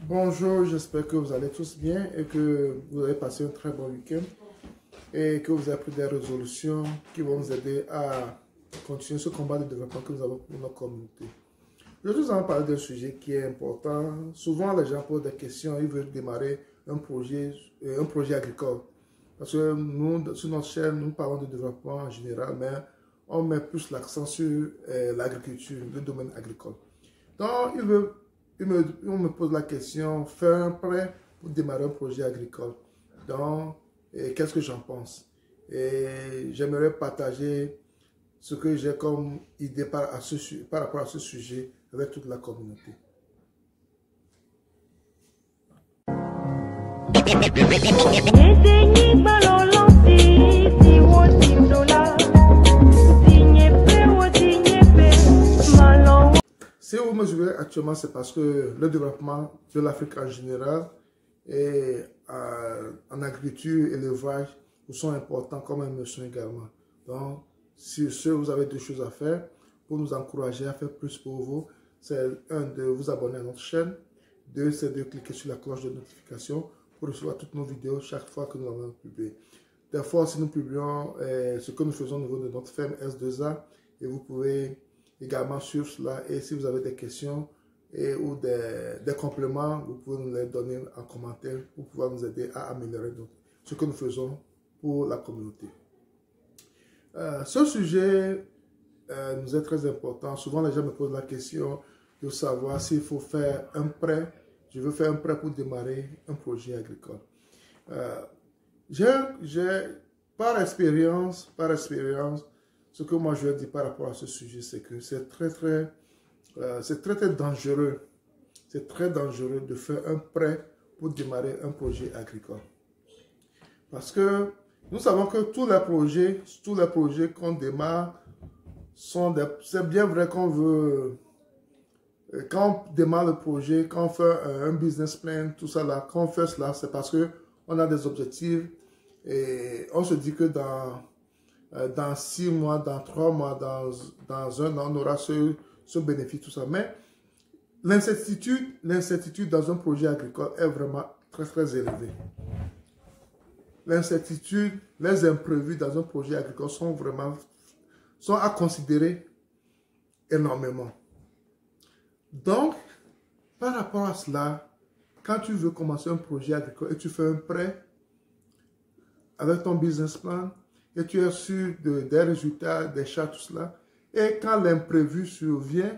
Bonjour, j'espère que vous allez tous bien et que vous avez passé un très bon week-end et que vous avez pris des résolutions qui vont vous aider à continuer ce combat de développement que nous avons pour notre communauté. Aujourd'hui, nous allons parler d'un sujet qui est important. Souvent, les gens posent des questions, ils veulent démarrer un projet agricole. Parce que nous, sur notre chaîne, nous parlons de développement en général, mais on met plus l'accent sur l'agriculture, le domaine agricole. Donc, on me pose la question, faire un prêt pour démarrer un projet agricole. Donc, qu'est-ce que j'en pense? Et j'aimerais partager ce que j'ai comme idée par rapport à ce sujet avec toute la communauté. Si vous me suivez actuellement, c'est parce que le développement de l'Afrique en général et en agriculture et l'élevage vous sont importants comme émotion également. Donc, si vous avez deux choses à faire pour nous encourager à faire plus pour vous, c'est un, de vous abonner à notre chaîne, deux, c'est de cliquer sur la cloche de notification pour recevoir toutes nos vidéos chaque fois que nous avons publié. Des fois, si nous publions ce que nous faisons au niveau de notre ferme S2A, et vous pouvez également suivre cela. Et si vous avez des questions ou des compléments, vous pouvez nous les donner en commentaire pour pouvoir nous aider à améliorer ce que nous faisons pour la communauté. Ce sujet nous est très important. Souvent, les gens me posent la question de savoir s'il faut faire un prêt. Je veux faire un prêt pour démarrer un projet agricole. Par expérience, ce que moi je vais dire par rapport à ce sujet, c'est que c'est très dangereux. C'est très dangereux de faire un prêt pour démarrer un projet agricole. Parce que nous savons que tous les projets qu'on démarre c'est bien vrai qu'on veut, quand on démarre le projet, quand on fait un business plan, tout ça là, quand on fait cela, c'est parce qu'on a des objectifs et on se dit que dans 6 mois, dans 3 mois, dans un an, on aura ce bénéfice, tout ça. Mais l'incertitude dans un projet agricole est vraiment très élevée. L'incertitude, les imprévus dans un projet agricole sont à considérer énormément. Donc, par rapport à cela, quand tu veux commencer un projet agricole et tu fais un prêt avec ton business plan, et tu es sûr des résultats, des chartes, tout cela. Et quand l'imprévu survient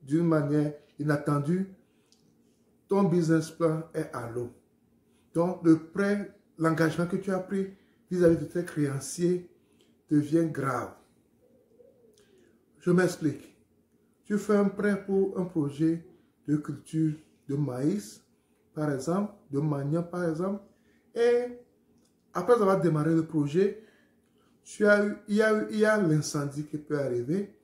d'une manière inattendue, ton business plan est à l'eau. Donc, le prêt, l'engagement que tu as pris vis-à-vis de tes créanciers devient grave. Je m'explique. Tu fais un prêt pour un projet de culture de maïs, par exemple, de manioc, par exemple, et après avoir démarré le projet, il y a l'incendie qui peut arriver.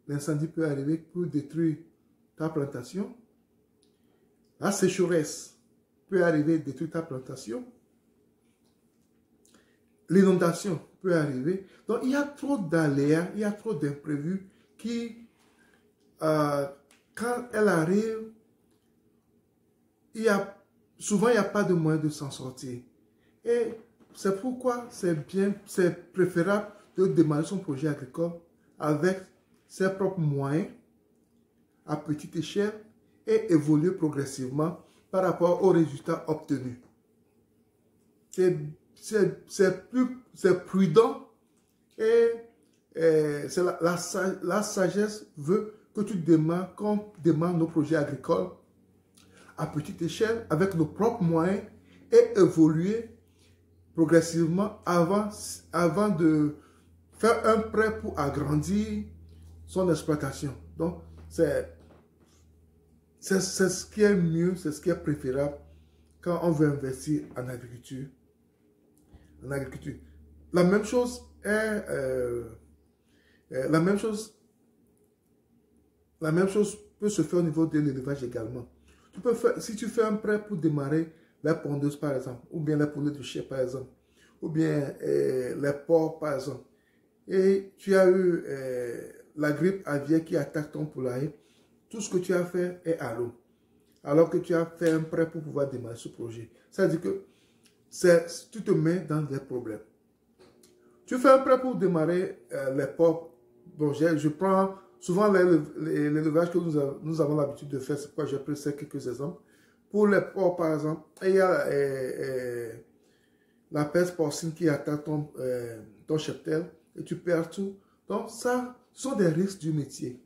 L'incendie peut arriver pour détruire ta plantation. La sécheresse peut arriver détruire ta plantation. L'inondation peut arriver. Donc, il y a trop d'aléas, il y a trop d'imprévus qui, quand elle arrive, souvent, il n'y a pas de moyen de s'en sortir. Et c'est pourquoi c'est préférable de démarrer son projet agricole avec ses propres moyens, à petite échelle, et évoluer progressivement par rapport aux résultats obtenus. C'est prudent et la sagesse veut que qu'on démarre nos projets agricoles à petite échelle, avec nos propres moyens et évoluer progressivement avant de faire un prêt pour agrandir son exploitation. Donc, c'est ce qui est mieux, c'est ce qui est préférable quand on veut investir en agriculture. La même chose peut se faire au niveau de l'élevage également. Si tu fais un prêt pour démarrer les pondeuses par exemple, ou bien les poulets de chien par exemple, ou bien les porcs par exemple, et tu as eu la grippe aviaire qui attaque ton poulailler, tout ce que tu as fait est à l'eau. Alors que tu as fait un prêt pour pouvoir démarrer ce projet. Ça veut dire que tu te mets dans des problèmes. Tu fais un prêt pour démarrer les porcs. Bon, je prends souvent l'élevage que nous avons l'habitude de faire. C'est pourquoi j'ai pris quelques exemples. Pour les porcs, par exemple, il y a la peste porcine qui attaque ton cheptel et tu perds tout. Donc, ça, ce sont des risques du métier.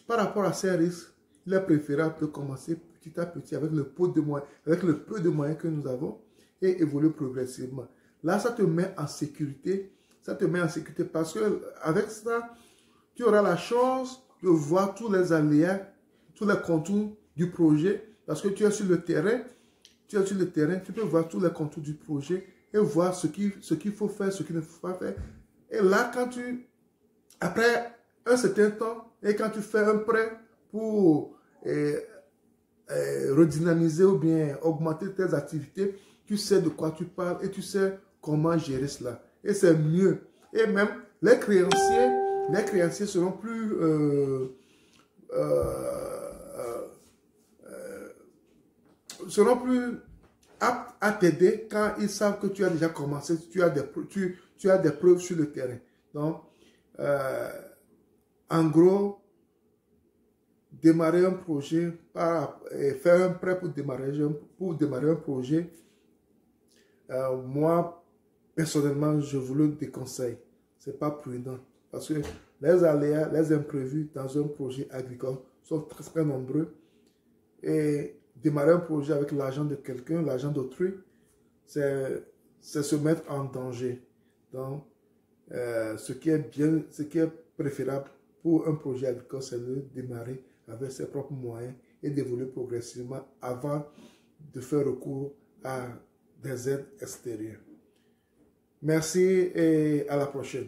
Par rapport à ces risques, il est préférable de commencer petit à petit avec le peu de moyens que nous avons et évoluer progressivement. Là, ça te met en sécurité. Ça te met en sécurité parce que avec ça, tu auras la chance de voir tous les aléas, tous les contours du projet. Parce que tu es sur le terrain, tu peux voir tous les contours du projet et voir ce qu'il faut faire, ce qu'il ne faut pas faire. Et là, après un certain temps, et quand tu fais un prêt pour redynamiser ou bien augmenter tes activités, tu sais de quoi tu parles et tu sais comment gérer cela. Et c'est mieux. Et même les créanciers seront plus aptes à t'aider quand ils savent que tu as déjà commencé, tu as des preuves sur le terrain. Donc, en gros, démarrer un projet, faire un prêt pour démarrer un projet, moi, personnellement, je vous le déconseille. Ce n'est pas prudent. Parce que les aléas, les imprévus dans un projet agricole sont très, très nombreux. Et démarrer un projet avec l'argent de quelqu'un, l'argent d'autrui, c'est se mettre en danger. Donc, ce qui est préférable pour un projet agricole, c'est de démarrer avec ses propres moyens et d'évoluer progressivement avant de faire recours à des aides extérieures. Merci et à la prochaine.